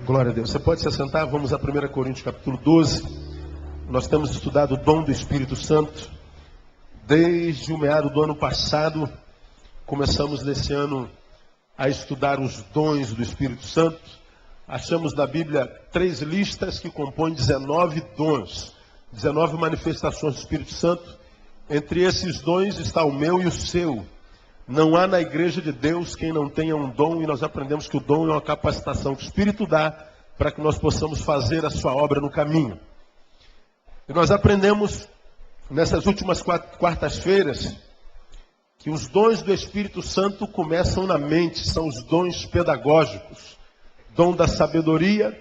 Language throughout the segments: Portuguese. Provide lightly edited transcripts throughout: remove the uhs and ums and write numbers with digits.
Glória a Deus. Você pode se assentar? Vamos a 1 Coríntios capítulo 12. Nós temos estudado o dom do Espírito Santo. Desde o meado do ano passado, começamos nesse ano a estudar os dons do Espírito Santo. Achamos na Bíblia 3 listas que compõem 19 dons, 19 manifestações do Espírito Santo. Entre esses dons está o meu e o seu. Não há na igreja de Deus quem não tenha um dom, e nós aprendemos que o dom é uma capacitação que o Espírito dá para que nós possamos fazer a sua obra no caminho. E nós aprendemos nessas últimas quartas-feiras que os dons do Espírito Santo começam na mente, são os dons pedagógicos. Dom da sabedoria,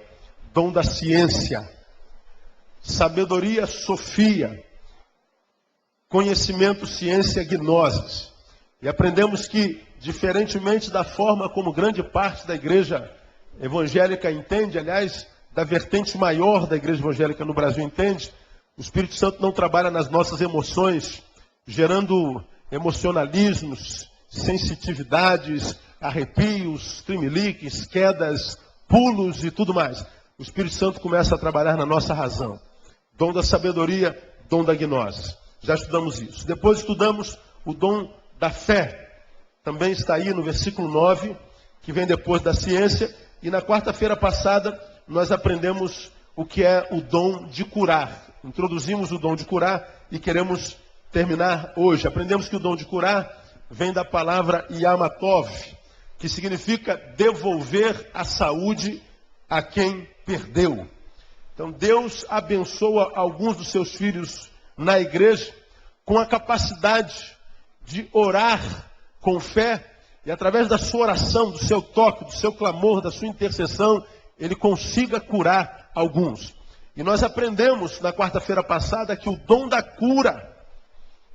dom da ciência. Sabedoria, sofia. Conhecimento, ciência, gnoses. E aprendemos que, diferentemente da forma como grande parte da igreja evangélica entende, aliás, da vertente maior da igreja evangélica no Brasil entende, o Espírito Santo não trabalha nas nossas emoções, gerando emocionalismos, sensitividades, arrepios, tremeliques, quedas, pulos e tudo mais. O Espírito Santo começa a trabalhar na nossa razão. Dom da sabedoria, dom da gnose. Já estudamos isso. Depois estudamos o dom da fé. Também está aí no versículo 9, que vem depois da ciência. E na quarta-feira passada, nós aprendemos o que é o dom de curar. Introduzimos o dom de curar e queremos terminar hoje. Aprendemos que o dom de curar vem da palavra yamatov, que significa devolver a saúde a quem perdeu. Então Deus abençoa alguns dos seus filhos na igreja com a capacidade de orar com fé, e através da sua oração, do seu toque, do seu clamor, da sua intercessão, ele consiga curar alguns. E nós aprendemos na quarta-feira passada que o dom da cura,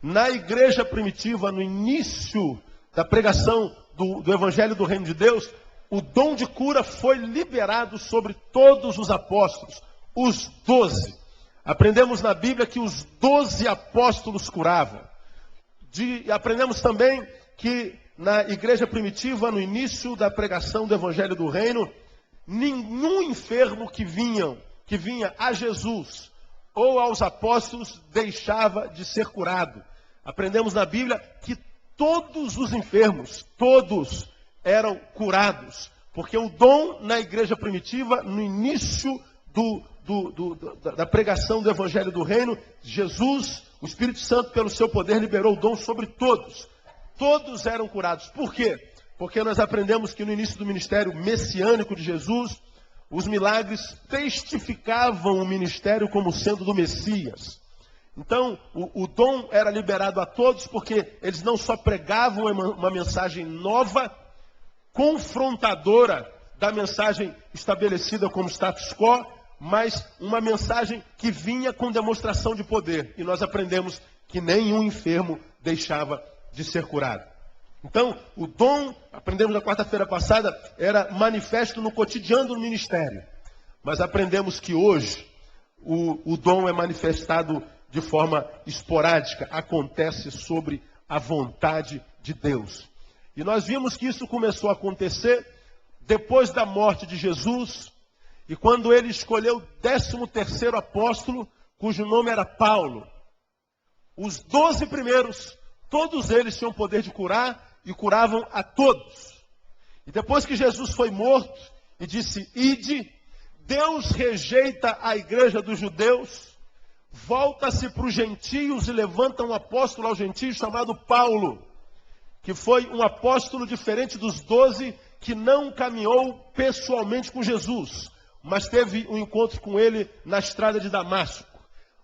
na igreja primitiva, no início da pregação do Evangelho do Reino de Deus, o dom de cura foi liberado sobre todos os apóstolos, os 12. Aprendemos na Bíblia que os 12 apóstolos curavam. Aprendemos também que na igreja primitiva, no início da pregação do Evangelho do Reino, nenhum enfermo que vinha a Jesus ou aos apóstolos deixava de ser curado. Aprendemos na Bíblia que todos os enfermos, todos eram curados, porque o dom na igreja primitiva, no início da pregação do Evangelho do Reino, Jesus, o Espírito Santo, pelo seu poder, liberou o dom sobre todos. Todos eram curados. Por quê? Porque nós aprendemos que no início do ministério messiânico de Jesus, os milagres testificavam o ministério como sendo do Messias. Então, o dom era liberado a todos, porque eles não só pregavam uma mensagem nova, confrontadora da mensagem estabelecida como status quo, mas uma mensagem que vinha com demonstração de poder. E nós aprendemos que nenhum enfermo deixava de ser curado. Então, o dom, aprendemos na quarta-feira passada, era manifesto no cotidiano do ministério. Mas aprendemos que hoje o dom é manifestado de forma esporádica, acontece sobre a vontade de Deus. E nós vimos que isso começou a acontecer depois da morte de Jesus, e quando ele escolheu o 13º apóstolo, cujo nome era Paulo. Os 12 primeiros, todos eles tinham poder de curar e curavam a todos. E depois que Jesus foi morto e disse, ide, Deus rejeita a igreja dos judeus, volta-se para os gentios e levanta um apóstolo aos gentios chamado Paulo, que foi um apóstolo diferente dos 12 que não caminhou pessoalmente com Jesus, mas teve um encontro com ele na estrada de Damasco.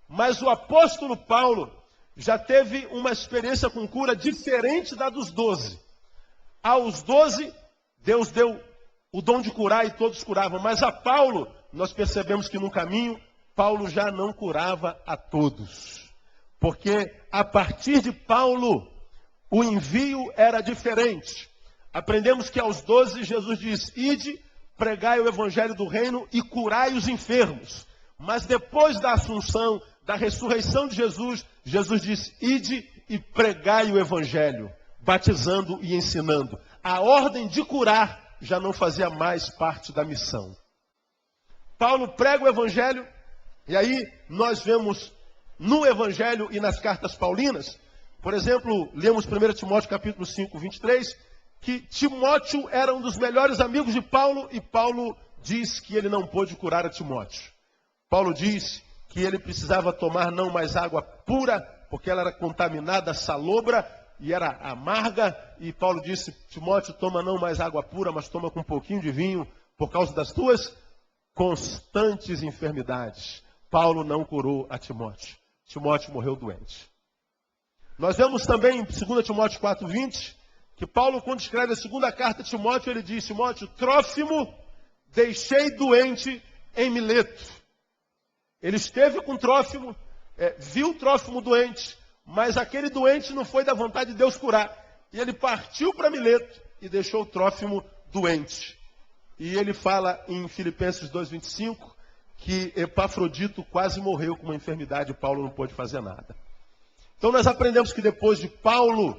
Mas o apóstolo Paulo já teve uma experiência com cura diferente da dos 12. Aos 12, Deus deu o dom de curar e todos curavam. Mas a Paulo, nós percebemos que no caminho, Paulo já não curava a todos. Porque a partir de Paulo, o envio era diferente. Aprendemos que aos 12, Jesus diz, ide, pregai o evangelho do reino e curai os enfermos. Mas depois da assunção, da ressurreição de Jesus, Jesus diz, ide e pregai o evangelho, batizando e ensinando. A ordem de curar já não fazia mais parte da missão. Paulo prega o evangelho, e aí nós vemos no evangelho e nas cartas paulinas, por exemplo, lemos 1 Timóteo capítulo 5, 23, que Timóteo era um dos melhores amigos de Paulo, e Paulo diz que ele não pôde curar a Timóteo. Paulo diz que ele precisava tomar não mais água pura, porque ela era contaminada, salobra, e era amarga, e Paulo disse, Timóteo, toma não mais água pura, mas toma com um pouquinho de vinho, por causa das tuas constantes enfermidades. Paulo não curou a Timóteo. Timóteo morreu doente. Nós vemos também em 2 Timóteo 4:20, que Paulo, quando escreve a segunda carta a Timóteo, ele diz, Timóteo, Trófimo deixei doente em Mileto. Ele esteve com Trófimo, viu Trófimo doente, mas aquele doente não foi da vontade de Deus curar. E ele partiu para Mileto e deixou Trófimo doente. E ele fala em Filipenses 2:25 que Epafrodito quase morreu com uma enfermidade e Paulo não pôde fazer nada. Então nós aprendemos que depois de Paulo,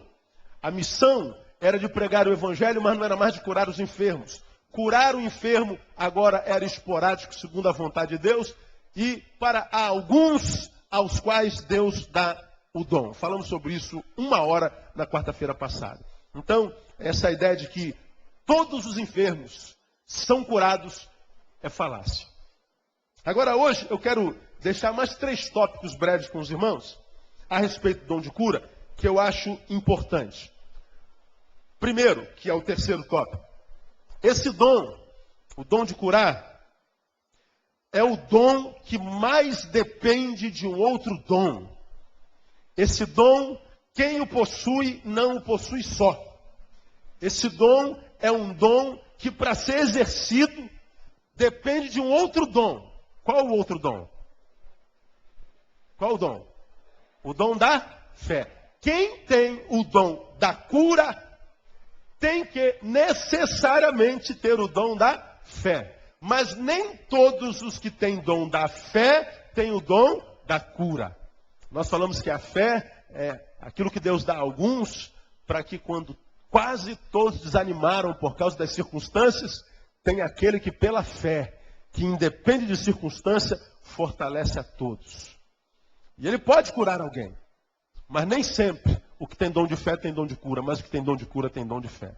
a missão era de pregar o evangelho, mas não era mais de curar os enfermos. Curar o enfermo agora era esporádico, segundo a vontade de Deus, e para alguns aos quais Deus dá o dom. Falamos sobre isso 1 hora na quarta-feira passada. Então, essa ideia de que todos os enfermos são curados é falácia. Agora, hoje, eu quero deixar mais 3 tópicos breves com os irmãos a respeito do dom de cura, que eu acho importante. Primeiro, que é o terceiro tópico. Esse dom, o dom de curar, é o dom que mais depende de um outro dom. Esse dom, quem o possui, não o possui só. Esse dom é um dom que, para ser exercido, depende de um outro dom. Qual o outro dom? Qual o dom? O dom da fé. Quem tem o dom da cura, tem que necessariamente ter o dom da fé. Mas nem todos os que têm dom da fé têm o dom da cura. Nós falamos que a fé é aquilo que Deus dá a alguns, para que quando quase todos desanimaram por causa das circunstâncias, tem aquele que pela fé, que independe de circunstância, fortalece a todos. E ele pode curar alguém, mas nem sempre o que tem dom de fé tem dom de cura, mas o que tem dom de cura tem dom de fé.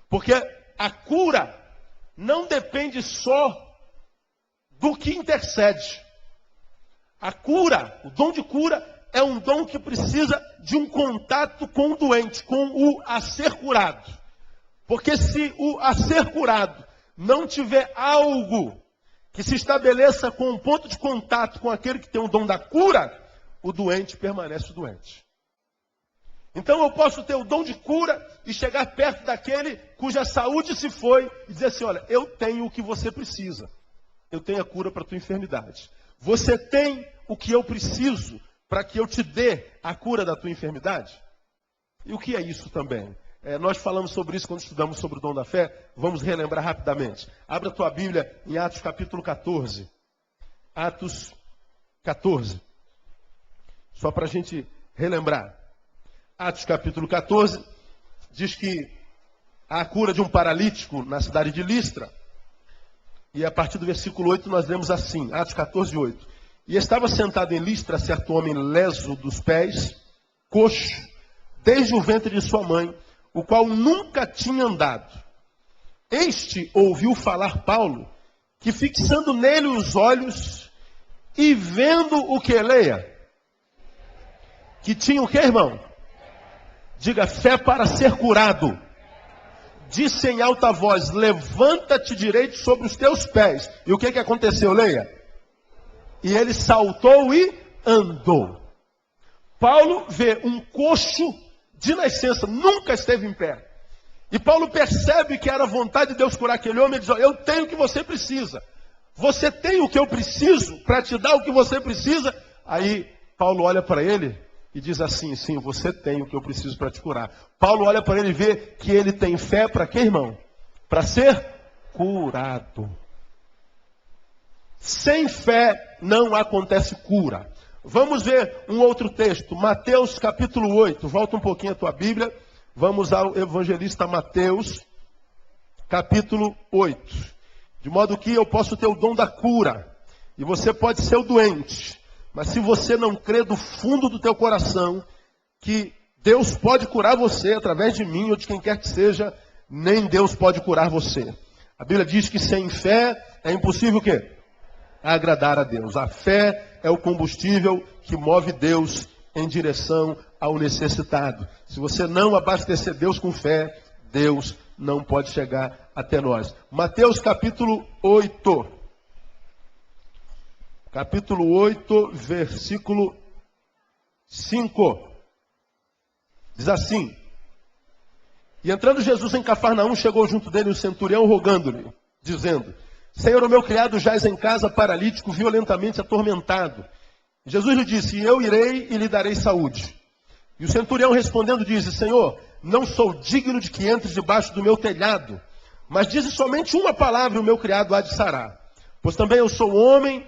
Porque a cura não depende só do que intercede. A cura, o dom de cura, é um dom que precisa de um contato com o doente, com o a ser curado. Porque se o a ser curado não tiver algo que se estabeleça com um ponto de contato com aquele que tem o dom da cura, o doente permanece doente. Então eu posso ter o dom de cura e chegar perto daquele cuja saúde se foi e dizer assim, olha, eu tenho o que você precisa. Eu tenho a cura para a tua enfermidade. Você tem o que eu preciso para que eu te dê a cura da tua enfermidade? E o que é isso também? Nós falamos sobre isso quando estudamos sobre o dom da fé. Vamos relembrar rapidamente. Abra a tua Bíblia em Atos capítulo 14. Atos 14. Só para a gente relembrar. Atos capítulo 14 diz que há a cura de um paralítico na cidade de Listra. E a partir do versículo 8 nós lemos assim, Atos 14, 8. E estava sentado em Listra certo homem leso dos pés, coxo, desde o ventre de sua mãe, o qual nunca tinha andado. Este ouviu falar Paulo, que fixando nele os olhos e vendo o que, leia? Que tinha o que, irmão? Diga, fé para ser curado. Disse em alta voz, levanta-te direito sobre os teus pés. E o que aconteceu, leia? E ele saltou e andou. Paulo vê um coxo de nascença, nunca esteve em pé. E Paulo percebe que era a vontade de Deus curar aquele homem e diz, eu tenho o que você precisa. Você tem o que eu preciso para te dar o que você precisa? Aí Paulo olha para ele e diz assim, sim, você tem o que eu preciso para te curar. Paulo olha para ele e vê que ele tem fé para quê, irmão? Para ser curado. Sem fé não acontece cura. Vamos ver um outro texto, Mateus capítulo 8. Volta um pouquinho a tua Bíblia. Vamos ao evangelista Mateus, capítulo 8. De modo que eu posso ter o dom da cura. E você pode ser o doente. Mas se você não crê do fundo do teu coração que Deus pode curar você através de mim ou de quem quer que seja, nem Deus pode curar você. A Bíblia diz que sem fé é impossível o quê? Agradar a Deus. A fé é o combustível que move Deus em direção ao necessitado. Se você não abastecer Deus com fé, Deus não pode chegar até nós. Mateus capítulo 8. Capítulo 8, versículo 5. Diz assim: E entrando Jesus em Cafarnaum, chegou junto dele o centurião, rogando-lhe, dizendo: Senhor, o meu criado jaz em casa, paralítico, violentamente atormentado. Jesus lhe disse: Eu irei e lhe darei saúde. E o centurião respondendo disse: Senhor, não sou digno de que entres debaixo do meu telhado, mas dize somente uma palavra e o meu criado há de sarar. Pois também eu sou homem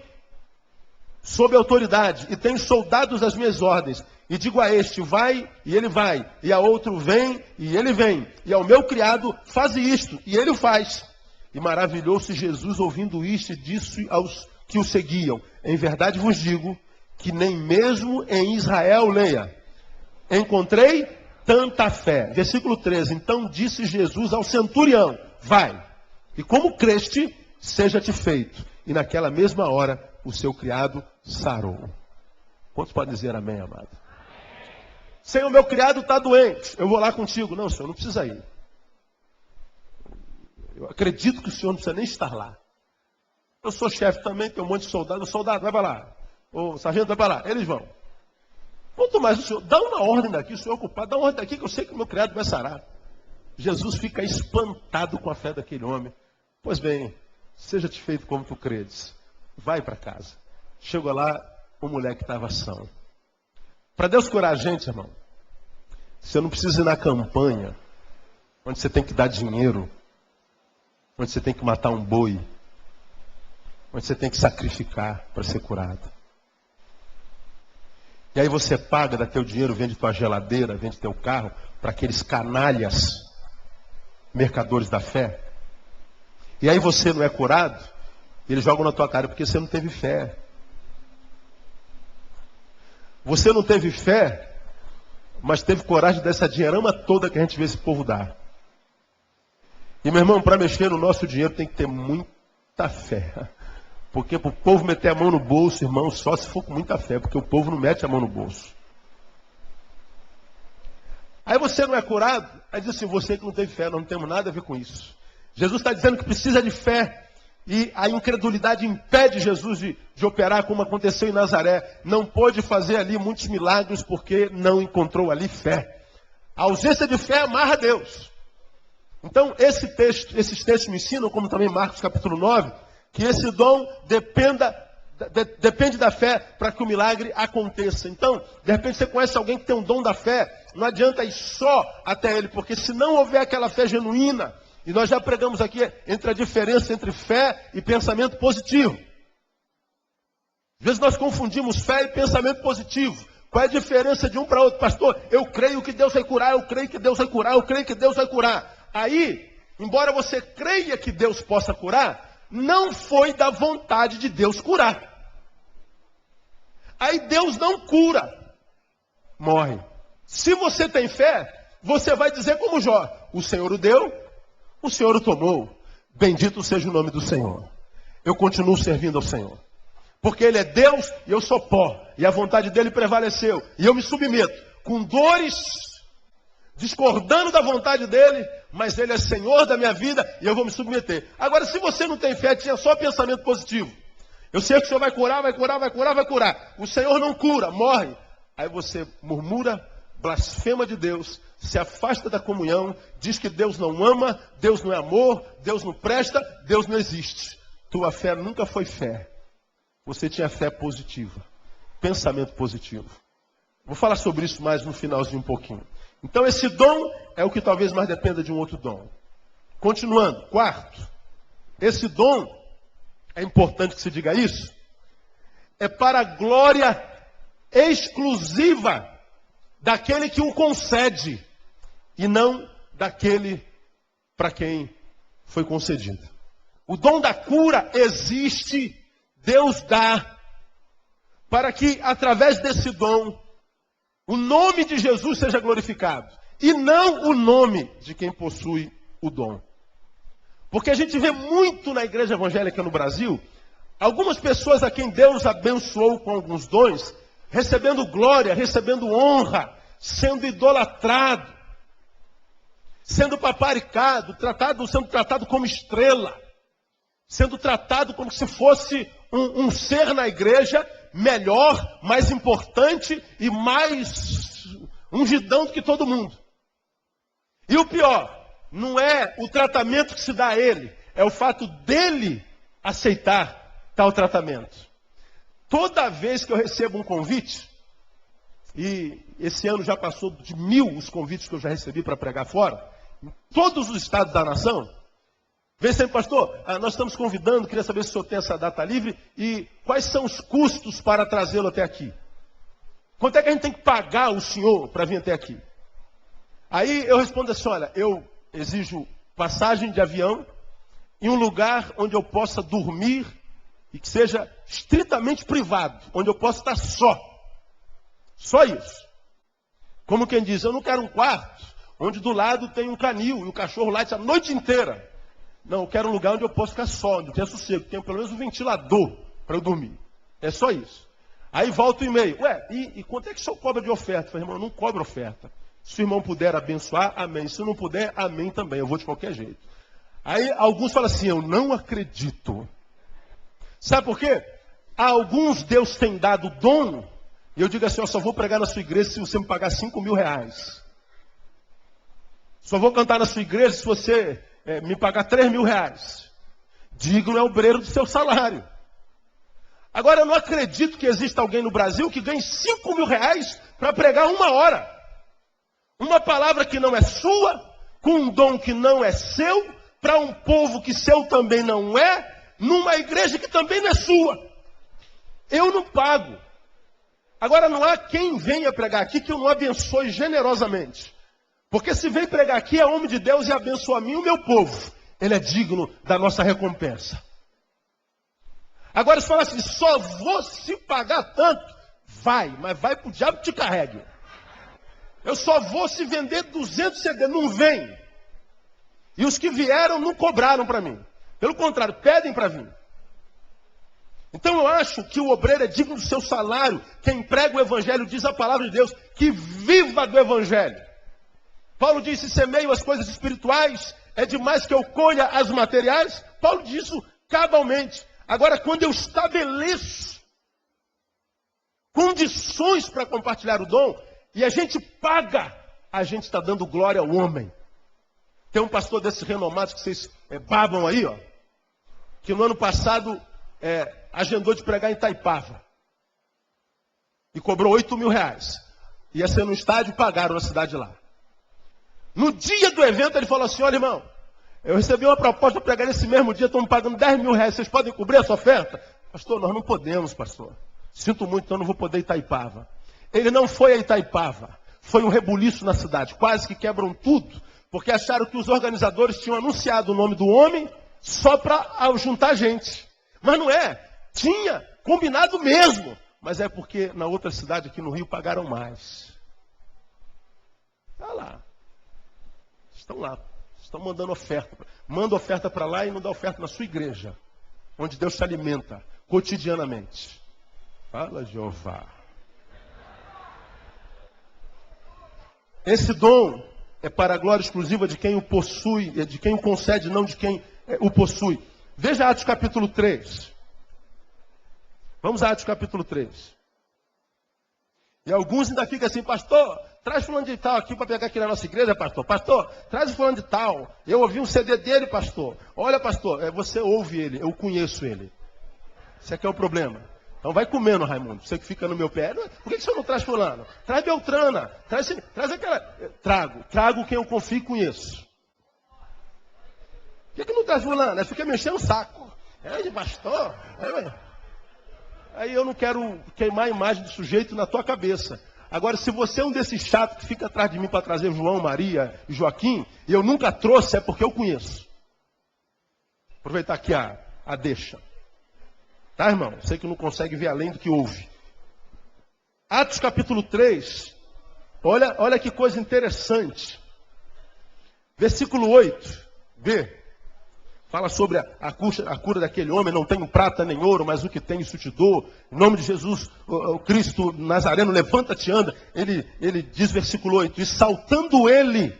sob autoridade, e tenho soldados às minhas ordens. E digo a este, vai, e ele vai. E a outro, vem, e ele vem. E ao meu criado, faze isto, e ele o faz. E maravilhou-se Jesus ouvindo isto, e disse aos que o seguiam: Em verdade vos digo, que nem mesmo em Israel, leia, encontrei tanta fé. Versículo 13. Então disse Jesus ao centurião: Vai, e como creste, seja-te feito. E naquela mesma hora, o seu criado sarou. Quantos podem dizer amém, amado? Senhor, meu criado está doente. Eu vou lá contigo. Não, senhor, não precisa ir. Eu acredito que o senhor não precisa nem estar lá. Eu sou chefe também, tenho um monte de soldado. O soldado, vai para lá. O sargento, vai para lá. Eles vão. Quanto mais o senhor, dá uma ordem daqui, o senhor é ocupado, dá uma ordem daqui que eu sei que o meu criado vai sarar. Jesus fica espantado com a fé daquele homem. Pois bem, seja-te feito como tu credes. Vai para casa. Chegou lá, o moleque estava são. Para Deus curar a gente, irmão, você não precisa ir na campanha, onde você tem que dar dinheiro, onde você tem que matar um boi, onde você tem que sacrificar para ser curado. E aí você paga, dá teu dinheiro, vende tua geladeira, vende teu carro, para aqueles canalhas, mercadores da fé. E aí você não é curado, eles jogam na tua cara porque você não teve fé. Você não teve fé, mas teve coragem de dar essa dinheirama toda que a gente vê esse povo dar. E meu irmão, para mexer no nosso dinheiro tem que ter muita fé. Porque para o povo meter a mão no bolso, irmão, só se for com muita fé, porque o povo não mete a mão no bolso. Aí você não é curado, aí diz assim, você que não teve fé, nós não temos nada a ver com isso. Jesus está dizendo que precisa de fé. E a incredulidade impede Jesus de operar como aconteceu em Nazaré. Não pôde fazer ali muitos milagres porque não encontrou ali fé. A ausência de fé amarra Deus. Então esses textos me ensinam, como também Marcos capítulo 9, que esse dom depende da fé para que o milagre aconteça. Então, de repente você conhece alguém que tem um dom da fé, não adianta ir só até ele, porque se não houver aquela fé genuína, e nós já pregamos aqui entre a diferença entre fé e pensamento positivo. Às vezes nós confundimos fé e pensamento positivo. Qual é a diferença de um para outro? Pastor, eu creio que Deus vai curar, eu creio que Deus vai curar, eu creio que Deus vai curar. Aí, embora você creia que Deus possa curar, não foi da vontade de Deus curar. Aí Deus não cura, morre. Se você tem fé, você vai dizer como Jó: o Senhor o deu, o Senhor o tomou, bendito seja o nome do Senhor. Eu continuo servindo ao Senhor. Porque Ele é Deus e eu sou pó. E a vontade dEle prevaleceu. E eu me submeto com dores, discordando da vontade dEle, mas Ele é Senhor da minha vida e eu vou me submeter. Agora, se você não tem fé, tinha só pensamento positivo. Eu sei que o Senhor vai curar, vai curar, vai curar, vai curar. O Senhor não cura, morre. Aí você murmura, blasfema de Deus, se afasta da comunhão, diz que Deus não ama, Deus não é amor, Deus não presta, Deus não existe. Tua fé nunca foi fé. Você tinha fé positiva, pensamento positivo. Vou falar sobre isso mais no finalzinho um pouquinho. Então esse dom é o que talvez mais dependa de um outro dom. Continuando, quarto, esse dom, é importante que se diga isso, é para a glória exclusiva daquele que o concede e não daquele para quem foi concedido. O dom da cura existe, Deus dá, para que através desse dom, o nome de Jesus seja glorificado. E não o nome de quem possui o dom. Porque a gente vê muito na igreja evangélica no Brasil, algumas pessoas a quem Deus abençoou com alguns dons, recebendo glória, recebendo honra, sendo idolatrado, sendo paparicado, sendo tratado como estrela, sendo tratado como se fosse um ser na igreja melhor, mais importante e mais ungidão do que todo mundo. E o pior, não é o tratamento que se dá a ele, é o fato dele aceitar tal tratamento. Toda vez que eu recebo um convite, e esse ano já passou de 1000 os convites que eu já recebi para pregar fora, em todos os estados da nação, vem sempre, pastor, nós estamos convidando, queria saber se o senhor tem essa data livre e quais são os custos para trazê-lo até aqui. Quanto é que a gente tem que pagar o senhor para vir até aqui? Aí eu respondo assim, olha, eu exijo passagem de avião em um lugar onde eu possa dormir e que seja estritamente privado, onde eu possa estar só. Só isso. Como quem diz, eu não quero um quarto onde do lado tem um canil e o cachorro late a noite inteira. Não, eu quero um lugar onde eu posso ficar só, onde eu tenho sossego, tenho pelo menos um ventilador para eu dormir. É só isso. Aí volta o e-mail. E quanto é que o senhor cobra de oferta? Eu falei, irmão, eu não cobro oferta. Se o irmão puder abençoar, amém. Se não puder, amém também. Eu vou de qualquer jeito. Aí alguns falam assim, eu não acredito. Sabe por quê? A alguns Deus tem dado dom, e eu digo assim, eu só vou pregar na sua igreja se você me pagar 5.000 reais. Só vou cantar na sua igreja se você me pagar 3.000 reais. Digno é o obreiro do seu salário. Agora, eu não acredito que exista alguém no Brasil que ganhe 5.000 reais para pregar 1 hora. Uma palavra que não é sua, com um dom que não é seu, para um povo que seu também não é, numa igreja que também não é sua. Eu não pago. Agora, não há quem venha pregar aqui que eu não abençoe generosamente. Porque se vem pregar aqui é homem de Deus e abençoa a mim e o meu povo. Ele é digno da nossa recompensa. Agora, se falar assim, só vou se pagar tanto, vai, mas vai para o diabo que te carregue. Eu só vou se vender 200 CD, não vem. E os que vieram não cobraram para mim. Pelo contrário, pedem para vir. Então eu acho que o obreiro é digno do seu salário. Quem prega o evangelho diz a palavra de Deus, que viva do evangelho. Paulo disse, semeio as coisas espirituais, é demais que eu colha as materiais. Paulo diz isso cabalmente. Agora, quando eu estabeleço condições para compartilhar o dom, e a gente paga, a gente está dando glória ao homem. Tem um pastor desses renomados que vocês babam aí, ó, que no ano passado agendou de pregar em Itaipava. E cobrou 8.000 reais. Ia ser no estádio e pagaram na cidade lá. No dia do evento ele falou assim, olha irmão, eu recebi uma proposta para pregar nesse mesmo dia, estão me pagando 10.000 reais, vocês podem cobrir essa oferta? Pastor, nós não podemos, pastor. Sinto muito, então não vou poder ir a Itaipava. Ele não foi a Itaipava, foi um rebuliço na cidade, quase que quebram tudo, porque acharam que os organizadores tinham anunciado o nome do homem só para juntar gente. Mas não é, tinha combinado mesmo, mas é porque na outra cidade aqui no Rio pagaram mais. Está lá, estão lá. Estão mandando oferta. Manda oferta para lá e não dá oferta na sua igreja. Onde Deus se alimenta cotidianamente. Fala, Jeová. Esse dom é para a glória exclusiva de quem o possui, de quem o concede, não de quem o possui. Veja Atos capítulo 3. Vamos a Atos capítulo 3. E alguns ainda ficam assim, pastor, traz fulano de tal aqui para pegar aqui na nossa igreja, pastor. Pastor, traz o fulano de tal. Eu ouvi um CD dele, pastor. Olha, pastor, você ouve ele, eu conheço ele. Isso aqui é o problema. Então vai comendo, Raimundo. Você que fica no meu pé. Por que você não traz fulano? Traz Beltrana. Traz aquela... Trago quem eu confio e conheço. Por que não traz fulano? Aí fica mexendo o saco. De pastor. Aí eu não quero queimar a imagem do sujeito na tua cabeça. Agora, se você é um desses chatos que fica atrás de mim para trazer João, Maria e Joaquim, e eu nunca trouxe, é porque eu conheço. Aproveitar aqui a deixa. Tá, irmão? Sei que não consegue ver além do que ouve. Atos capítulo 3. Olha que coisa interessante. Versículo 8. B. Fala sobre a cura daquele homem. Não tenho prata nem ouro, mas o que tenho isso te dou. Em nome de Jesus, o Cristo Nazareno, levanta-te e anda. Ele diz, versículo 8. E saltando ele,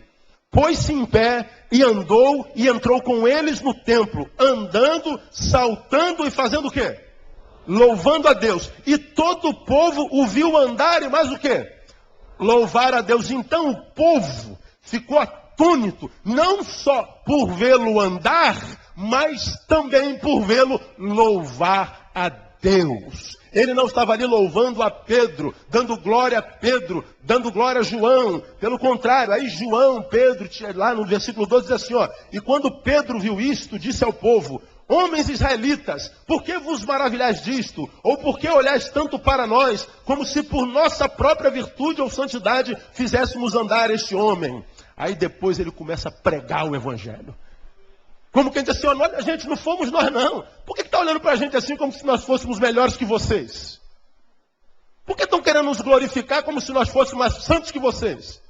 pôs-se em pé e andou e entrou com eles no templo. Andando, saltando e fazendo o quê? Louvando a Deus. E todo o povo o viu andar e mais o quê? Louvar a Deus. Então o povo ficou atônito, não só por vê-lo andar, mas também por vê-lo louvar a Deus. Ele não estava ali louvando a Pedro, dando glória a Pedro, dando glória a João. Pelo contrário, aí João, Pedro, lá no versículo 12 diz assim, ó. E quando Pedro viu isto, disse ao povo: homens israelitas, por que vos maravilhais disto? Ou por que olhais tanto para nós, como se por nossa própria virtude ou santidade fizéssemos andar este homem? Aí depois ele começa a pregar o evangelho. Como quem diz assim, olha, gente, não fomos nós não. Por que está olhando para a gente assim como se nós fôssemos melhores que vocês? Por que estão querendo nos glorificar como se nós fôssemos mais santos que vocês?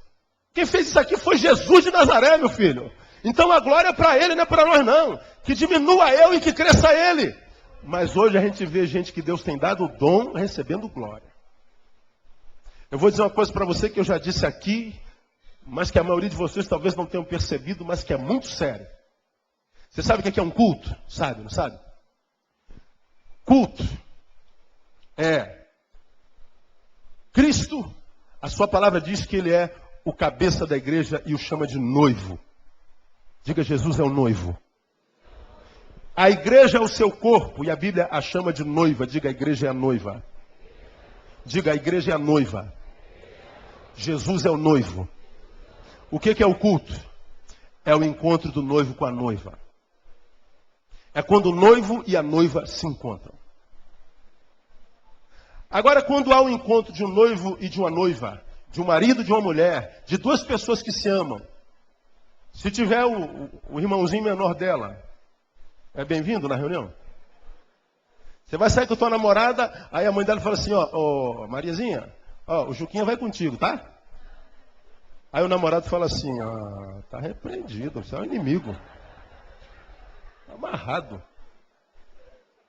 Quem fez isso aqui foi Jesus de Nazaré, meu filho. Então a glória é para ele, não é para nós não. Que diminua eu e que cresça ele. Mas hoje a gente vê gente que Deus tem dado o dom recebendo glória. Eu vou dizer uma coisa para você que eu já disse aqui, mas que a maioria de vocês talvez não tenham percebido, mas que é muito sério. Você sabe o que é um culto? Sabe, não sabe? Culto é Cristo, a sua palavra diz que ele é o cabeça da igreja e o chama de noivo. Diga, Jesus é o noivo. A igreja é o seu corpo e a Bíblia a chama de noiva. Diga, a igreja é a noiva. Diga, a igreja é a noiva. Jesus é o noivo. O que é o culto? É o encontro do noivo com a noiva. É quando o noivo e a noiva se encontram. Agora, quando há um encontro de um noivo e de uma noiva, de um marido e de uma mulher, de duas pessoas que se amam, se tiver o irmãozinho menor dela, é bem-vindo na reunião? Você vai sair com a tua namorada, aí a mãe dela fala assim, ó, Mariazinha, ó, o Juquinha vai contigo, tá? Aí o namorado fala assim, tá repreendido, você é um inimigo. Amarrado.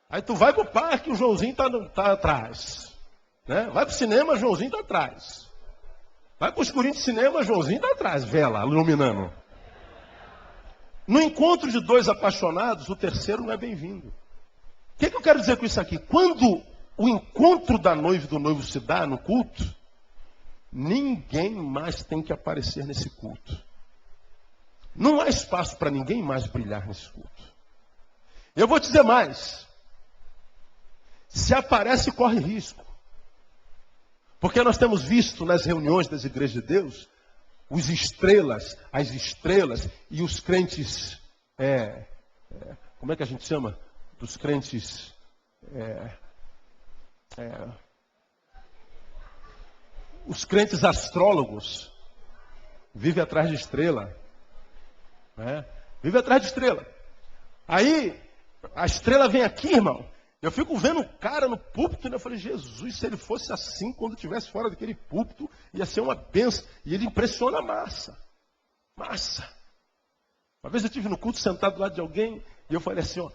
Aí tu vai pro parque, o Joãozinho tá atrás. Né? Vai pro cinema, o Joãozinho tá atrás. Vai pro escurinho de cinema, o Joãozinho tá atrás, vela, iluminando. No encontro de dois apaixonados, o terceiro não é bem-vindo. O que eu quero dizer com isso aqui? Quando o encontro da noiva e do noivo se dá no culto, ninguém mais tem que aparecer nesse culto. Não há espaço para ninguém mais brilhar nesse culto. Eu vou te dizer mais. Se aparece, corre risco. Porque nós temos visto nas reuniões das igrejas de Deus, as estrelas e os crentes, como é que a gente chama? Dos crentes, os crentes astrólogos, vivem atrás de estrela. Vive atrás de estrela. Aí, a estrela vem aqui, irmão. Eu fico vendo o cara no púlpito, né? Eu falei, Jesus, se ele fosse assim, quando estivesse fora daquele púlpito, ia ser uma bênção. E ele impressiona a massa. Massa. Uma vez eu estive no culto sentado do lado de alguém, e eu falei assim, ó,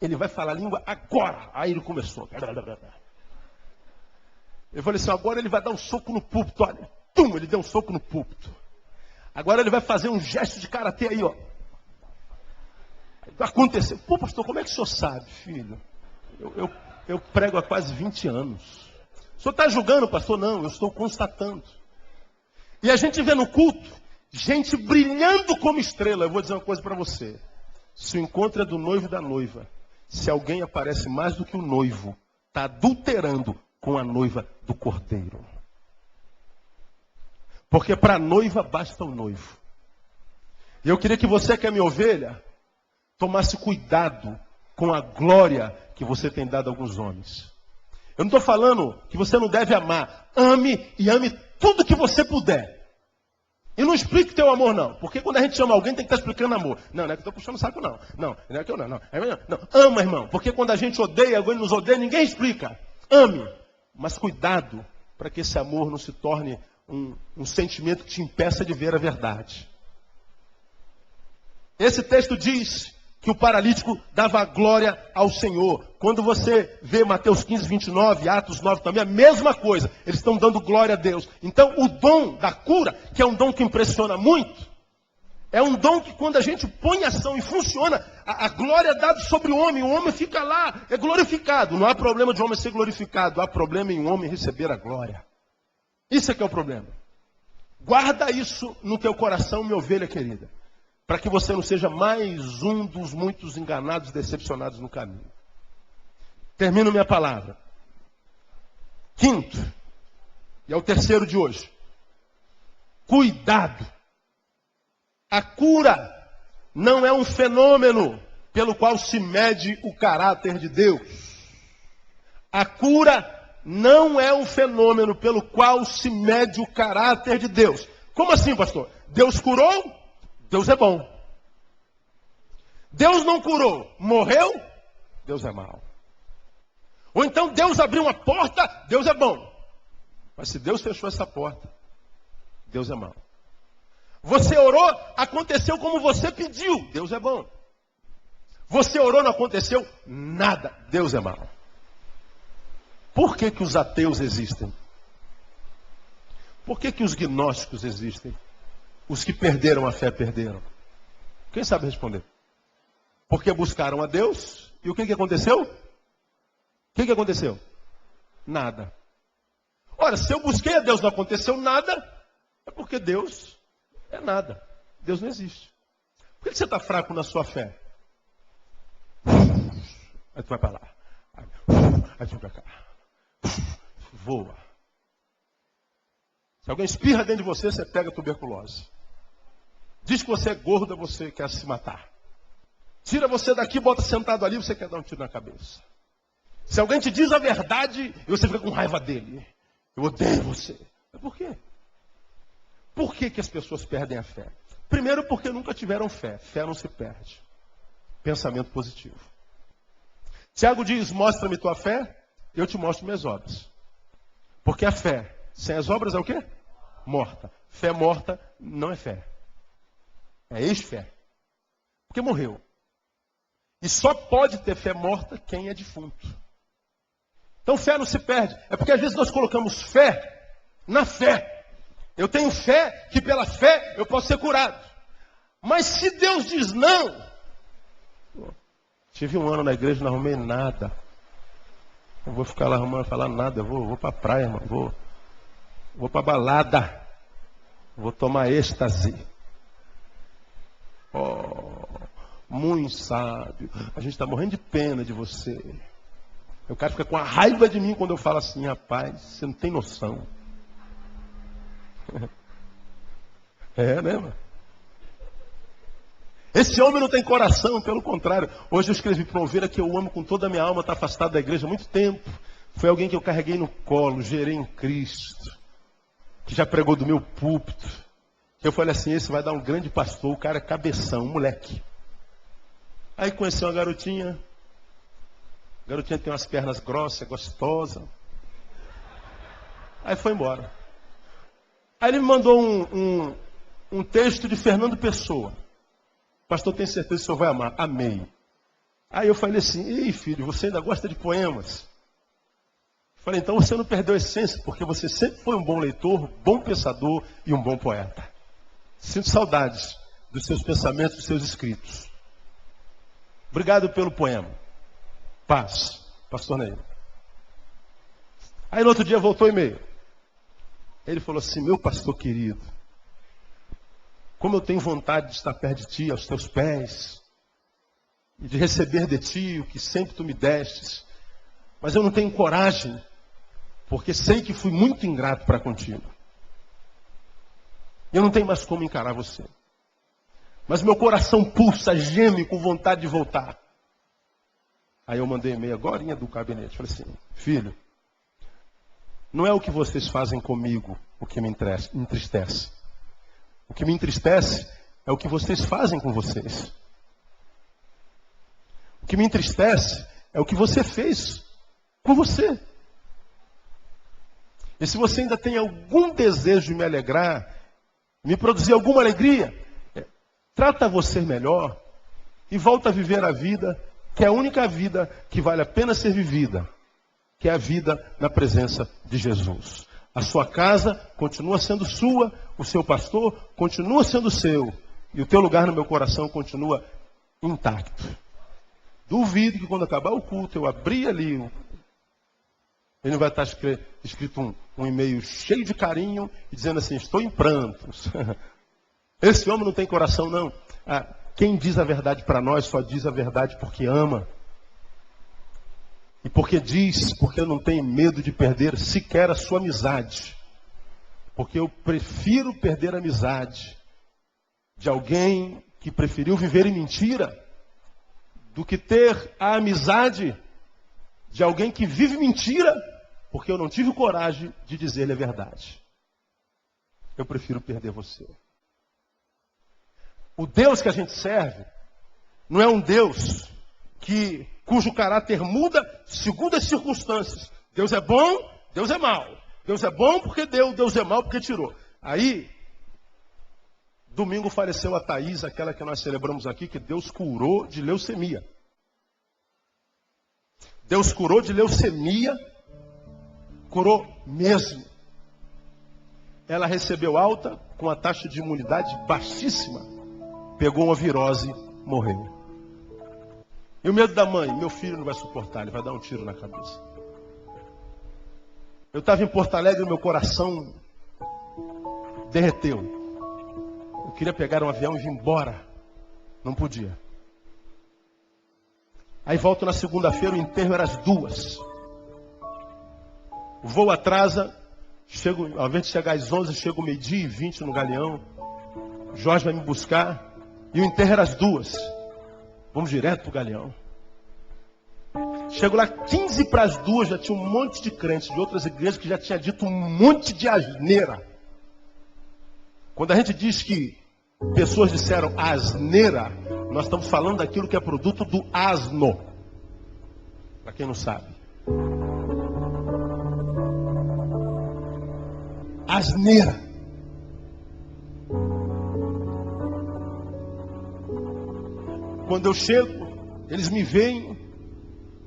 ele vai falar a língua agora. Aí ele começou. Eu falei assim, agora ele vai dar um soco no púlpito, olha. Tum, ele deu um soco no púlpito. Agora ele vai fazer um gesto de karatê aí, ó. Aconteceu. Pô, pastor, como é que o senhor sabe, filho? Eu prego há quase 20 anos. O senhor está julgando, pastor? Não, eu estou constatando. E a gente vê no culto, gente brilhando como estrela. Eu vou dizer uma coisa para você. Se o encontro é do noivo e da noiva, se alguém aparece mais do que o noivo, está adulterando com a noiva do cordeiro. Porque para a noiva basta o noivo. E eu queria que você, que é minha ovelha, tomasse cuidado com a glória que você tem dado a alguns homens. Eu não estou falando que você não deve amar. Ame e ame tudo que você puder. E não explique teu amor, não. Porque quando a gente chama alguém, tem que estar explicando amor. Não, não é que eu estou puxando o saco, não. Não é que eu não. Não. Ama, irmão. Porque quando a gente odeia, alguém nos odeia, ninguém explica. Ame. Mas cuidado para que esse amor não se torne um sentimento que te impeça de ver a verdade. Esse texto diz que o paralítico dava glória ao Senhor. Quando você vê Mateus 15, 29, Atos 9 também, a mesma coisa. Eles estão dando glória a Deus. Então, o dom da cura, que é um dom que impressiona muito, é um dom que quando a gente põe em ação e funciona, a glória é dada sobre o homem fica lá, é glorificado. Não há problema de um homem ser glorificado, há problema em um homem receber a glória. Isso é que é o problema. Guarda isso no teu coração, minha ovelha querida, para que você não seja mais um dos muitos enganados, decepcionados no caminho. Termino minha palavra. Quinto, e é o terceiro de hoje. Cuidado. A cura não é um fenômeno pelo qual se mede o caráter de Deus. A cura não é um fenômeno pelo qual se mede o caráter de Deus. Como assim, pastor? Deus curou? Deus é bom. Deus não curou, morreu? Deus é mau. Ou então Deus abriu uma porta, Deus é bom. Mas se Deus fechou essa porta, Deus é mau. Você orou, aconteceu como você pediu, Deus é bom. Você orou, não aconteceu nada, Deus é mau. Por que que os ateus existem? Por que que os gnósticos existem? Os que perderam a fé, perderam. Quem sabe responder? Porque buscaram a Deus, e o que que aconteceu? O que que aconteceu? Nada. Ora, se eu busquei a Deus e não aconteceu nada, é porque Deus é nada. Deus não existe. Por que você está fraco na sua fé? Aí tu vai para lá. Aí tu vai para cá. Voa. Se alguém espirra dentro de você, você pega tuberculose. Diz que você é gordo, você quer se matar. Tira você daqui, bota sentado ali, você quer dar um tiro na cabeça. Se alguém te diz a verdade, e você fica com raiva dele. Eu odeio você. Mas por quê? Por que que as pessoas perdem a fé? Primeiro, porque nunca tiveram fé. Fé não se perde. Pensamento positivo. Tiago diz, mostra-me tua fé, eu te mostro minhas obras. Porque a fé, sem as obras é o quê? Morta. Fé morta não é fé. É ex-fé. Porque morreu. E só pode ter fé morta quem é defunto. Então fé não se perde. É porque às vezes nós colocamos fé na fé. Eu tenho fé que pela fé eu posso ser curado. Mas se Deus diz não... Tive um ano na igreja e não arrumei nada. Eu vou ficar lá arrumando, falar nada. Eu vou para a praia, irmão. Vou para a balada. Vou tomar êxtase. Oh, muito sábio. A gente está morrendo de pena de você. O cara fica com a raiva de mim quando eu falo assim, rapaz, você não tem noção. É, né, mano? Esse homem não tem coração, pelo contrário. Hoje eu escrevi para uma ovelha que eu amo com toda a minha alma, está afastado da igreja há muito tempo. Foi alguém que eu carreguei no colo, gerei em Cristo, que já pregou do meu púlpito. Eu falei assim, esse vai dar um grande pastor, o cara é cabeção, um moleque. Aí conheceu uma garotinha. A garotinha tem umas pernas grossas, é gostosa. Aí foi embora. Aí ele me mandou um texto de Fernando Pessoa. Pastor, tenho certeza que o senhor vai amar. Amei. Aí eu falei assim, ei filho, você ainda gosta de poemas? Falei, então você não perdeu a essência, porque você sempre foi um bom leitor, bom pensador e um bom poeta. Sinto saudades dos seus pensamentos, dos seus escritos. Obrigado pelo poema. Paz. Pastor Ney. Aí no outro dia voltou o e-mail. Ele falou assim, meu pastor querido, como eu tenho vontade de estar perto de ti, aos teus pés, e de receber de ti o que sempre tu me destes, mas eu não tenho coragem, porque sei que fui muito ingrato para contigo. Eu não tenho mais como encarar você. Mas meu coração pulsa, geme com vontade de voltar. Aí eu mandei e-mail agorinha do gabinete. Falei assim, filho, não é o que vocês fazem comigo o que me entristece. O que me entristece é o que vocês fazem com vocês. O que me entristece é o que você fez com você. E se você ainda tem algum desejo de me alegrar, me produzir alguma alegria, trata você melhor e volta a viver a vida, que é a única vida que vale a pena ser vivida, que é a vida na presença de Jesus. A sua casa continua sendo sua, o seu pastor continua sendo seu, e o teu lugar no meu coração continua intacto. Duvido que quando acabar o culto, eu abrir ali, ele não vai estar escrito um e-mail cheio de carinho e dizendo assim, estou em prantos. Esse homem não tem coração, não. Quem diz a verdade para nós só diz a verdade porque ama. E porque não tem medo de perder sequer a sua amizade. Porque eu prefiro perder a amizade de alguém que preferiu viver em mentira do que ter a amizade de alguém que vive mentira porque eu não tive coragem de dizer-lhe a verdade. Eu prefiro perder você. O Deus que a gente serve não é um Deus cujo caráter muda segundo as circunstâncias. Deus é bom, Deus é mau. Deus é bom porque deu, Deus é mau porque tirou. Aí, domingo faleceu a Thaís, aquela que nós celebramos aqui, que Deus curou de leucemia. Deus curou de leucemia, curou mesmo. Ela recebeu alta com a taxa de imunidade baixíssima. Pegou uma virose, morreu. E o medo da mãe? Meu filho não vai suportar, ele vai dar um tiro na cabeça. Eu estava em Porto Alegre, meu coração derreteu. Eu queria pegar um avião e vir embora. Não podia. Aí volto na segunda-feira, o enterro era às 2h. O voo atrasa, ao invés de chegar às 11h, chego 12h20 no Galeão. Jorge vai me buscar. E o enterro era às 2h. Vamos direto para o Galeão. Chego lá 15 para as 2h, já tinha um monte de crentes de outras igrejas que já tinha dito um monte de asneira. Quando a gente diz que pessoas disseram asneira, nós estamos falando daquilo que é produto do asno. Para quem não sabe. Asneira. Quando eu chego, eles me veem.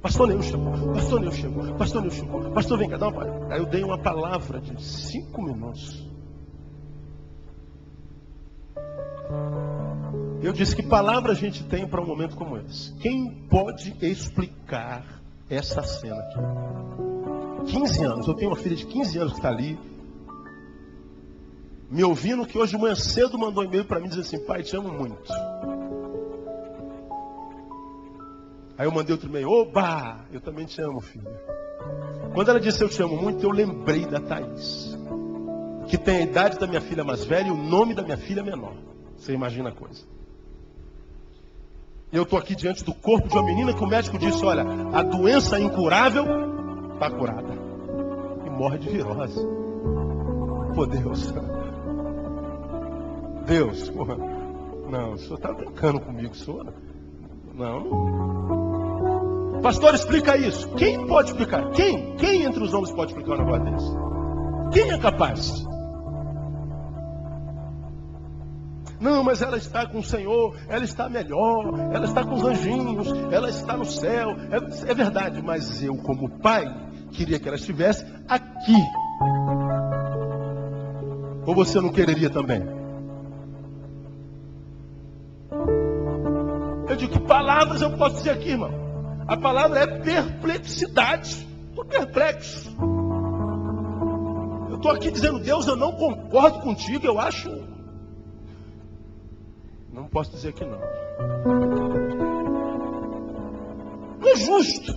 Pastor Neu chegou, pastor Neu chegou, pastor Neu chegou, pastor vem cá, dá uma palavra. Aí eu dei uma palavra de 5 minutos. Eu disse que palavra a gente tem para um momento como esse. Quem pode explicar essa cena aqui? 15 anos, eu tenho uma filha de 15 anos que está ali, me ouvindo, que hoje de manhã cedo mandou um e-mail para mim dizendo assim, pai, te amo muito. Aí eu mandei outro e-mail, oba, eu também te amo, filha. Quando ela disse eu te amo muito, eu lembrei da Thaís, que tem a idade da minha filha mais velha e o nome da minha filha menor. Você imagina a coisa. Eu estou aqui diante do corpo de uma menina que o médico disse, olha, a doença incurável está curada. E morre de virose. Pô, Deus. Deus, porra. Não, o senhor está brincando comigo, senhor? Não. Pastor, explica isso. Quem pode explicar? Quem entre os homens pode explicar um negócio desse? Quem é capaz? Não, mas ela está com o Senhor, ela está melhor, ela está com os anjinhos, ela está no céu. É verdade, mas eu, como pai, queria que ela estivesse aqui. Ou você não quereria também? Eu digo, que palavras eu posso dizer aqui, irmão? A palavra é perplexidade. Estou perplexo. Eu estou aqui dizendo, Deus, eu não concordo contigo, eu acho... Não posso dizer que não. Não é justo.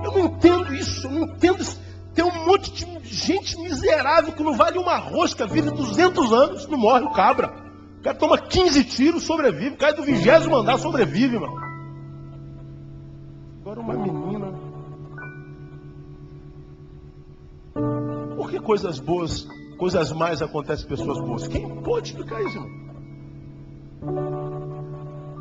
Eu não entendo isso, eu não entendo isso. Tem um monte de gente miserável que não vale uma rosca, vive 200 anos, não morre o cabra. O cara toma 15 tiros, sobrevive. Cai do 20º andar, sobrevive, irmão. Agora uma menina. Por que coisas boas coisas mais acontecem com pessoas boas. Quem pode explicar isso, irmão?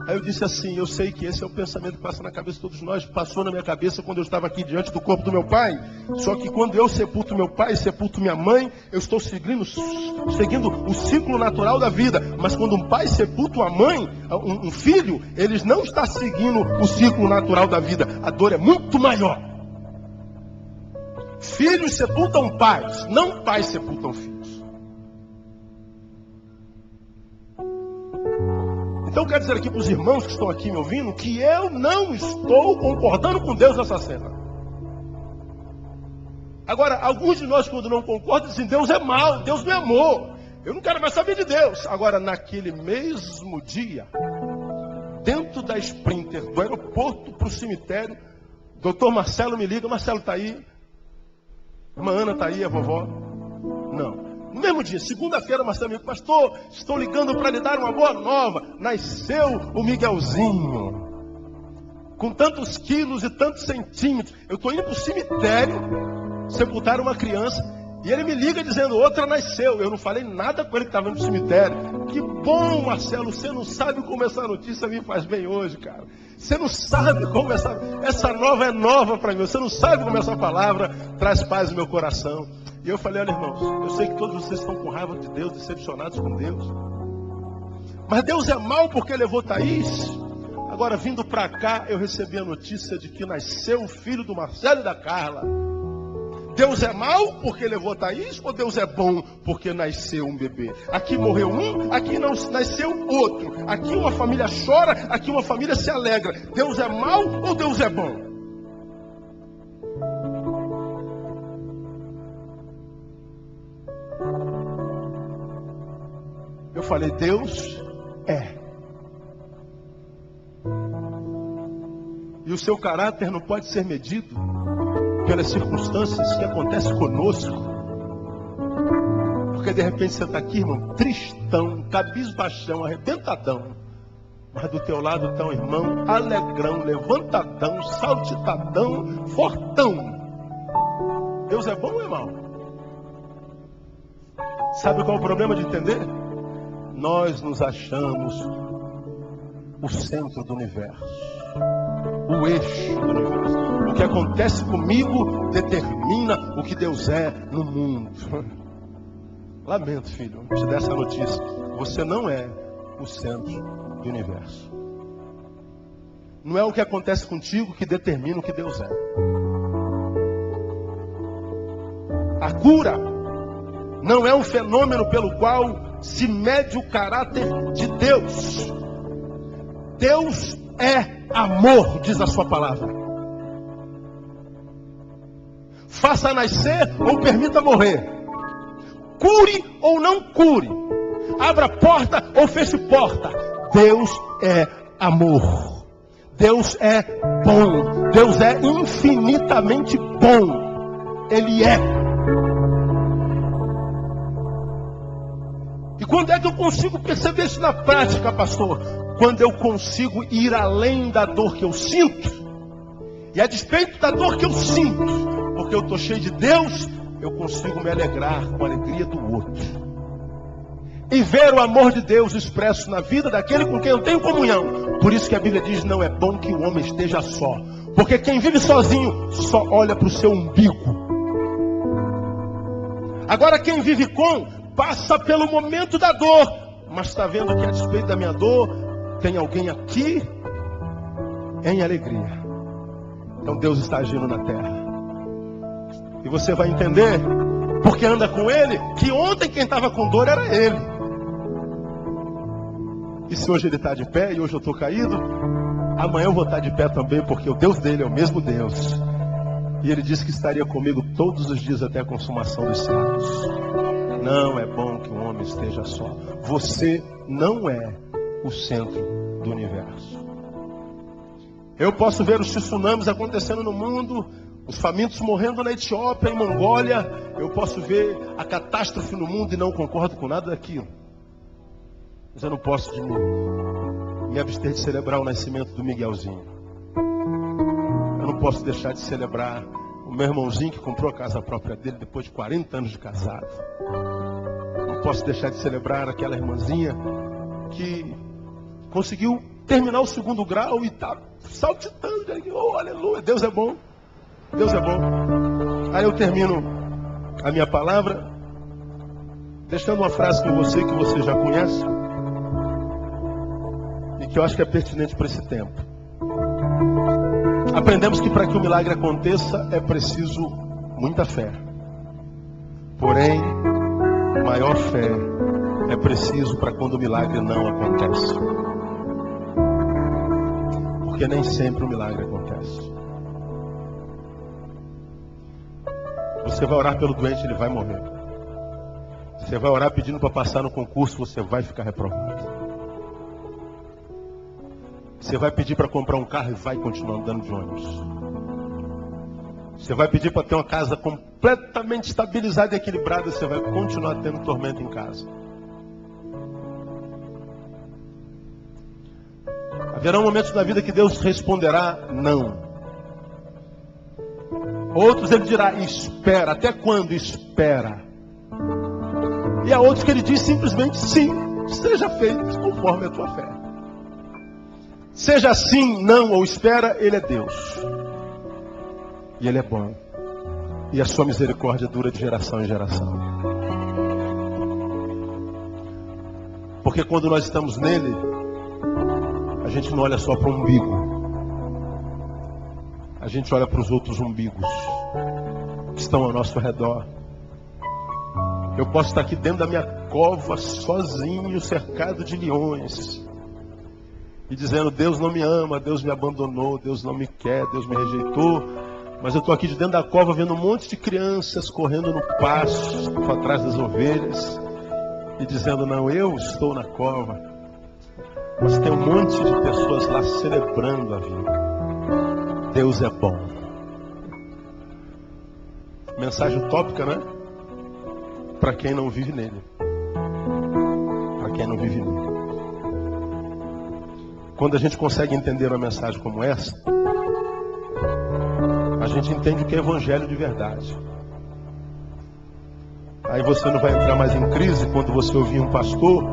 Aí eu disse assim, eu sei que esse é o pensamento que passa na cabeça de todos nós, passou na minha cabeça quando eu estava aqui diante do corpo do meu pai, só que quando eu sepulto meu pai, sepulto minha mãe, eu estou seguindo o ciclo natural da vida, mas quando um pai sepulta uma mãe, um filho, ele não está seguindo o ciclo natural da vida, a dor é muito maior. Filhos sepultam pais, não pais sepultam filhos. Então quero dizer aqui para os irmãos que estão aqui me ouvindo, que eu não estou concordando com Deus nessa cena. Agora, alguns de nós quando não concordam dizem, Deus é mau, Deus não é amor. Eu não quero mais saber de Deus. Agora, naquele mesmo dia, dentro da Sprinter, do aeroporto para o cemitério, doutor Marcelo me liga, Marcelo está aí? Irmã Ana está aí, a vovó? Não. No mesmo dia, segunda-feira, Marcelo me disse, pastor, estou ligando para lhe dar uma boa nova. Nasceu o Miguelzinho. Com tantos quilos e tantos centímetros. Eu estou indo para o cemitério sepultar uma criança. E ele me liga dizendo, outra nasceu. Eu não falei nada com ele que estava no cemitério. Que bom, Marcelo, você não sabe como essa notícia me faz bem hoje, cara. Você não sabe como essa nova é nova para mim. Você não sabe como essa palavra traz paz no meu coração. E eu falei, olha irmãos, eu sei que todos vocês estão com raiva de Deus, decepcionados com Deus. Mas Deus é mau porque levou Thaís. Agora, vindo para cá, eu recebi a notícia de que nasceu o filho do Marcelo e da Carla. Deus é mau porque levou Thaís ou Deus é bom porque nasceu um bebê? Aqui morreu um, aqui não nasceu outro. Aqui uma família chora, aqui uma família se alegra. Deus é mau ou Deus é bom? Eu falei, Deus é. E o seu caráter não pode ser medido pelas circunstâncias que acontecem conosco. Porque de repente você está aqui, irmão, tristão, cabisbaixão, arrebentadão. Mas do teu lado está um irmão alegrão, levantadão, saltitadão, fortão. Deus é bom ou é mau? Sabe qual é o problema de entender? Nós nos achamos o centro do universo, o eixo do universo. O que acontece comigo determina o que Deus é no mundo. Lamento, filho, te dar essa notícia. Você não é o centro do universo. Não é o que acontece contigo que determina o que Deus é. A cura não é um fenômeno pelo qual se mede o caráter de Deus. Deus é amor, diz a sua palavra. Faça nascer ou permita morrer. Cure ou não cure. Abra porta ou feche porta. Deus é amor. Deus é bom. Deus é infinitamente bom. Ele é. E quando é que eu consigo perceber isso na prática, pastor? Quando eu consigo ir além da dor que eu sinto. E a despeito da dor que eu sinto, porque eu estou cheio de Deus, eu consigo me alegrar com a alegria do outro. E ver o amor de Deus expresso na vida daquele com quem eu tenho comunhão. Por isso que a Bíblia diz, não é bom que o homem esteja só. Porque quem vive sozinho, só olha para o seu umbigo. Agora quem vive com, passa pelo momento da dor, mas está vendo que a despeito da minha dor, tem alguém aqui em alegria. Então Deus está agindo na terra. E você vai entender, porque anda com Ele, que ontem quem estava com dor era Ele. E se hoje Ele está de pé e hoje eu estou caído, amanhã eu vou estar de pé também, porque o Deus dele é o mesmo Deus. E Ele disse que estaria comigo todos os dias até a consumação dos séculos. Não é bom que um homem esteja só. Você não é o centro do universo. Eu posso ver os tsunamis acontecendo no mundo, os famintos morrendo na Etiópia, em Mongólia. Eu posso ver a catástrofe no mundo e não concordo com nada daquilo. Mas eu não posso me abster de celebrar o nascimento do Miguelzinho. Eu não posso deixar de celebrar O meu irmãozinho que comprou a casa própria dele depois de 40 anos de casado. Não posso deixar de celebrar aquela irmãzinha que conseguiu terminar o 2º grau e está saltitando. Oh, aleluia, Deus é bom. Deus é bom. Aí eu termino a minha palavra deixando uma frase com você que você já conhece e que eu acho que é pertinente para esse tempo. Aprendemos que para que o milagre aconteça é preciso muita fé. Porém, maior fé é preciso para quando o milagre não acontece. Porque nem sempre o milagre acontece. Você vai orar pelo doente, ele vai morrer. Você vai orar pedindo para passar no concurso, você vai ficar reprovado. Você vai pedir para comprar um carro e vai continuar andando de ônibus. Você vai pedir para ter uma casa completamente estabilizada e equilibrada, você vai continuar tendo tormento em casa. Haverá momentos na vida que Deus responderá não. Outros ele dirá espera. Até quando? Espera. E há outros que ele diz simplesmente sim, seja feito conforme a tua fé. Seja sim, não ou espera, ele é Deus. E ele é bom. E a sua misericórdia dura de geração em geração. Porque quando nós estamos nele, a gente não olha só para o umbigo. A gente olha para os outros umbigos que estão ao nosso redor. Eu posso estar aqui dentro da minha cova, sozinho, cercado de leões. E dizendo, Deus não me ama, Deus me abandonou, Deus não me quer, Deus me rejeitou. Mas eu estou aqui de dentro da cova vendo um monte de crianças correndo no pasto, atrás das ovelhas. E dizendo, não, eu estou na cova. Mas tem um monte de pessoas lá celebrando a vida. Deus é bom. Mensagem utópica, né? Para quem não vive nele. Para quem não vive nele. Quando a gente consegue entender uma mensagem como essa, a gente entende o que é evangelho de verdade. Aí você não vai entrar mais em crise quando você ouvir um pastor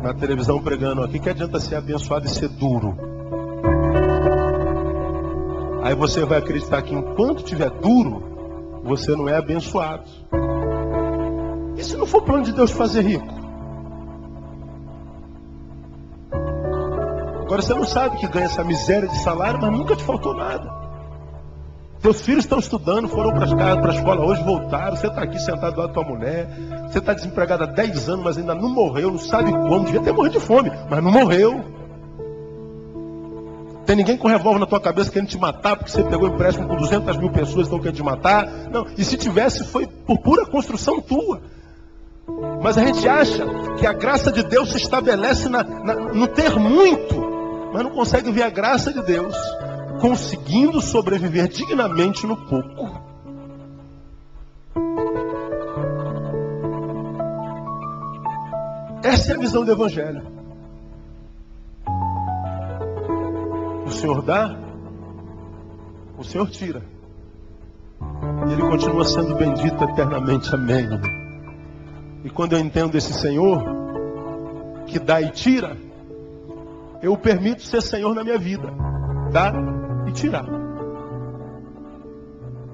na televisão pregando aqui que adianta ser abençoado e ser duro. Aí você vai acreditar que enquanto estiver duro, você não é abençoado. E se não for plano de Deus fazer rico? Agora você não sabe que ganha essa miséria de salário, mas nunca te faltou nada. Teus filhos estão estudando, foram para a escola hoje, voltaram. Você está aqui sentado do lado da tua mulher. Você está desempregado há 10 anos, mas ainda não morreu, não sabe como. Devia ter morrido de fome, mas não morreu. Tem ninguém com revólver na tua cabeça querendo te matar porque você pegou empréstimo com 200 mil pessoas que estão querendo te matar. Não, e se tivesse foi por pura construção tua. Mas a gente acha que a graça de Deus se estabelece no ter muito, mas não consegue ver a graça de Deus conseguindo sobreviver dignamente no pouco. Essa é a visão do Evangelho. O Senhor dá, o Senhor tira. E Ele continua sendo bendito eternamente. Amém. E quando eu entendo esse Senhor, que dá e tira, eu o permito ser Senhor na minha vida. Dá e tirar.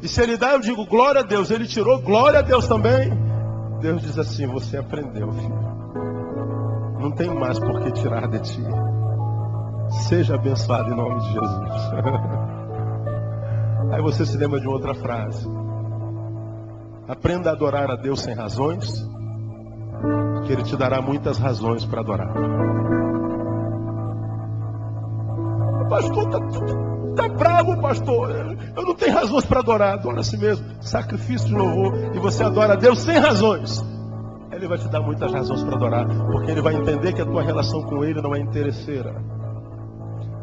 E se Ele dá, eu digo, glória a Deus. Ele tirou, glória a Deus também. Deus diz assim, você aprendeu, filho. Não tem mais por que tirar de ti. Seja abençoado em nome de Jesus. Aí você se lembra de outra frase. Aprenda a adorar a Deus sem razões, que Ele te dará muitas razões para adorar. Pastor, tá bravo, pastor. Eu não tenho razões para adorar. Adora a si mesmo. Sacrifício de louvor. E você adora a Deus sem razões. Ele vai te dar muitas razões para adorar. Porque Ele vai entender que a tua relação com Ele não é interesseira.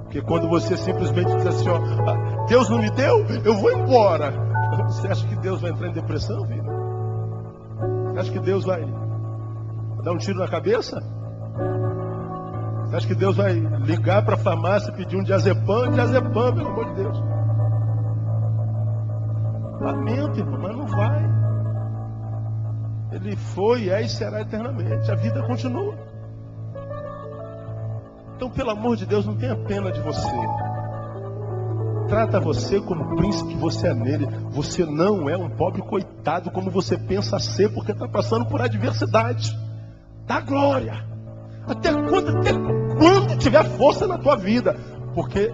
Porque quando você simplesmente diz assim, ó, Deus não me deu, eu vou embora. Você acha que Deus vai entrar em depressão, filho? Você acha que Deus vai dar um tiro na cabeça? Você acha que Deus vai ligar para a farmácia e pedir um diazepam? Diazepam, pelo amor de Deus. Lamento, irmão, mas não vai. Ele foi, é e será eternamente. A vida continua. Então, pelo amor de Deus, não tenha pena de você. Trata você como o príncipe que você é nele. Você não é um pobre coitado como você pensa ser, porque está passando por adversidade. Dá glória. Até quando tiver força na tua vida. Porque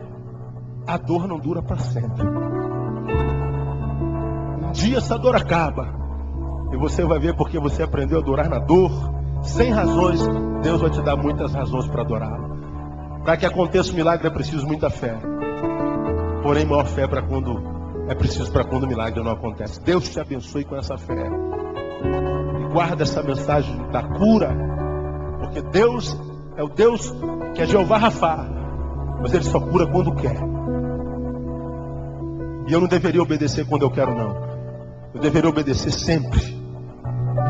a dor não dura para sempre. Um dia essa dor acaba. E você vai ver porque você aprendeu a adorar na dor. Sem razões, Deus vai te dar muitas razões para adorá-lo. Para que aconteça o milagre é preciso muita fé. Porém, maior fé é preciso para quando o milagre não acontece. Deus te abençoe com essa fé. E guarda essa mensagem da cura. Porque Deus é o Deus que é Jeová Rafá. Mas Ele só cura quando quer. E eu não deveria obedecer quando eu quero, não. Eu deveria obedecer sempre.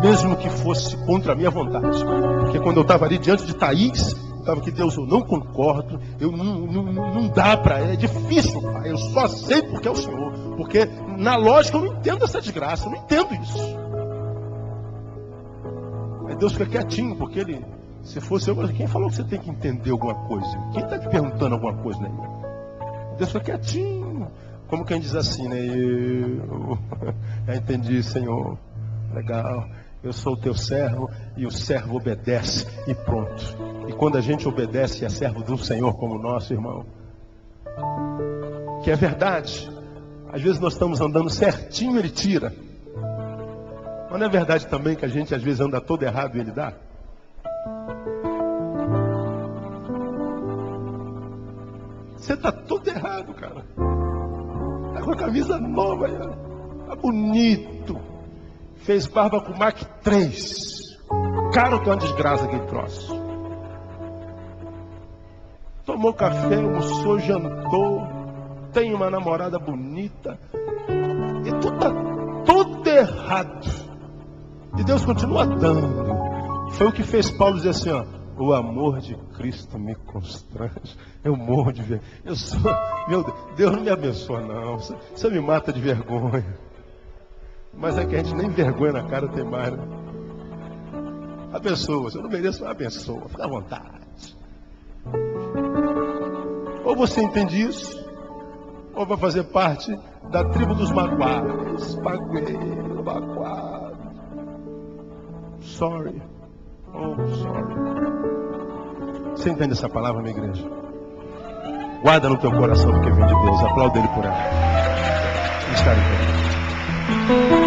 Mesmo que fosse contra a minha vontade. Porque quando eu estava ali diante de Thaís, estava aqui, Deus, eu não concordo, não dá para, é difícil, pai, eu só sei porque é o Senhor, porque na lógica eu não entendo essa desgraça, eu não entendo isso. Aí Deus fica quietinho, porque ele, se fosse eu, quem falou que você tem que entender alguma coisa? Quem está te perguntando alguma coisa, né? Deus fica quietinho, como quem diz assim, né? Eu já entendi, Senhor, legal. Eu sou o teu servo e o servo obedece e pronto. E quando a gente obedece e é servo de um Senhor como o nosso, irmão, que é verdade, às vezes nós estamos andando certinho e Ele tira. Mas não é verdade também que a gente às vezes anda todo errado e Ele dá? Você está todo errado, cara. Está com a camisa nova aí, está bonito. Fez barba com Mark 3. Caro que é uma desgraça aquele troço. Tomou café, almoçou, jantou. Tem uma namorada bonita. E tu tá todo errado. E Deus continua dando. Foi o que fez Paulo dizer assim, ó. O amor de Cristo me constrange. Eu morro de vergonha. Eu sou... Meu Deus, não me abençoa não. Você me mata de vergonha. Mas é que a gente nem vergonha na cara tem mais, né? Abençoa, se eu não mereço, abençoa, fica à vontade. Ou você entende isso, ou vai fazer parte da tribo dos magoados. Magoeiro, magoado. Sorry. Oh, sorry. Você entende essa palavra, minha igreja? Guarda no teu coração porque vem de Deus. Aplauda Ele por ela. Estarem com Ele.